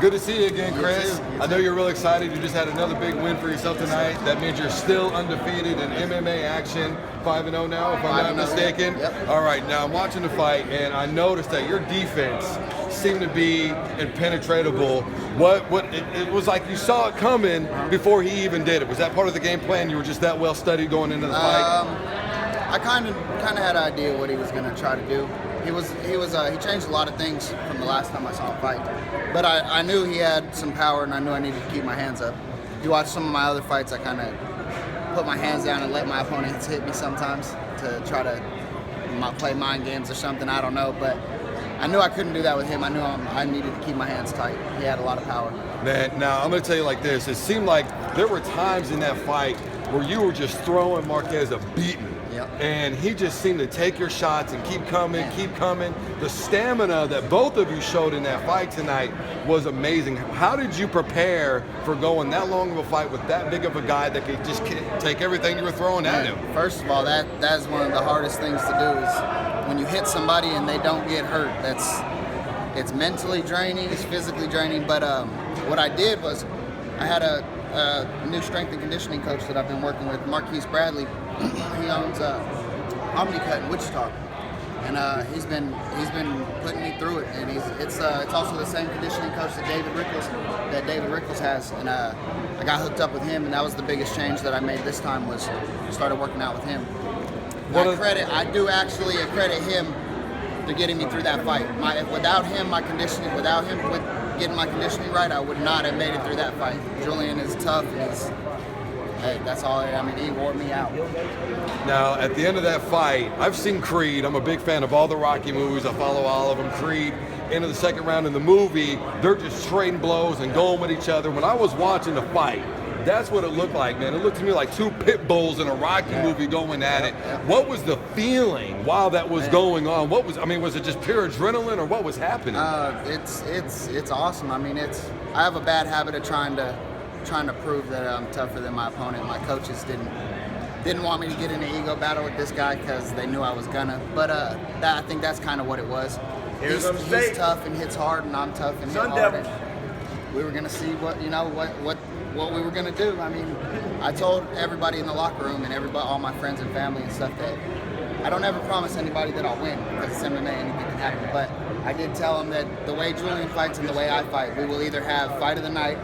Good to see you again, Chris. I know you're real excited. You just had another big win for yourself tonight. That means you're still undefeated in MMA action. 5-0 now, if I'm not mistaken. Yep. All right, now I'm watching the fight, and I noticed that your defense seemed to be impenetrable. It was like you saw it coming before he even did it. Was that part of the game plan? You were just that well studied going into the fight? I kind of had an idea what he was going to try to do. He changed a lot of things from the last time I saw him fight. But I knew he had some power, and I knew I needed to keep my hands up. If you watch some of my other fights, I kind of put my hands down and let my opponents hit me sometimes to try to play mind games or something. I don't know, but I knew I couldn't do that with him. I knew I needed to keep my hands tight. He had a lot of power. Man, now I'm going to tell you like this. It seemed like there were times in that fight where you were just throwing Marquez a beating. Yep. And he just seemed to take your shots and keep coming, keep coming. The stamina that both of you showed in that fight tonight was amazing. How did you prepare for going that long of a fight with that big of a guy that could just take everything you were throwing at him? First of all, that is one of the hardest things to do is when you hit somebody and they don't get hurt. It's mentally draining, it's physically draining. But what I did was I had a new strength and conditioning coach that I've been working with, Marquise Bradley. He owns Omnicut in Wichita, and he's been putting me through it. And it's also the same conditioning coach that David Rickles has. And I got hooked up with him, and that was the biggest change that I made this time was started working out with him. I do actually credit him to getting me through that fight. Without him getting my conditioning right, I would not have made it through that fight. Julian is tough. That's all. He wore me out. Now, at the end of that fight, I've seen Creed. I'm a big fan of all the Rocky movies. I follow all of them. Creed, into the second round in the movie, they're just trading blows and going with each other. When I was watching the fight, that's what it looked like, man. It looked to me like two pit bulls in a Rocky movie going at it. What was the feeling while that was going on? Was it just pure adrenaline, or what was happening? It's awesome. I have a bad habit of trying to prove that I'm tougher than my opponent. My coaches didn't want me to get in an ego battle with this guy because they knew I was gonna. But I think that's kind of what it was. He's tough and hits hard, and I'm tough and hit hard. And we were gonna see what we were gonna do. I told everybody in the locker room and all my friends and family and stuff that I don't ever promise anybody that I'll win because it's MMA, anything can happen. But I did tell them that the way Julian fights and the way I fight, we will either have fight of the night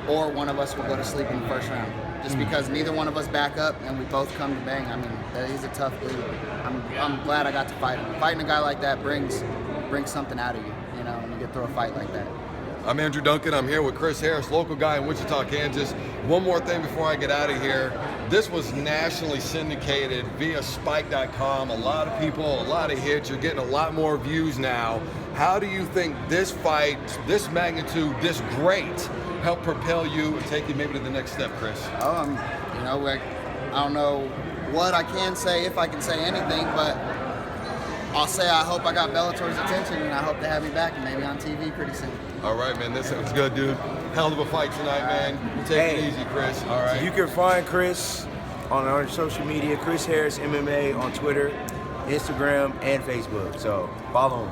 or one of us will go to sleep in the first round. Just because neither one of us back up and we both come to bang. He's a tough dude. I'm glad I got to fight him. Fighting a guy like that brings something out of you, when you get through a fight like that. I'm Andrew Duncan. I'm here with Chris Harris, local guy in Wichita, Kansas. One more thing before I get out of here. This was nationally syndicated via Spike.com. A lot of people, a lot of hits. You're getting a lot more views now. How do you think this fight, this magnitude, this great, help propel you and take you maybe to the next step, Chris? I don't know what I can say, if I can say anything, but I'll say I hope I got Bellator's attention, and I hope they have me back and maybe on TV pretty soon. All right, man. That sounds good, dude. Hell of a fight tonight, man. You take it easy, Chris. All right. You can find Chris on our social media, Chris Harris MMA on Twitter, Instagram, and Facebook. So follow him.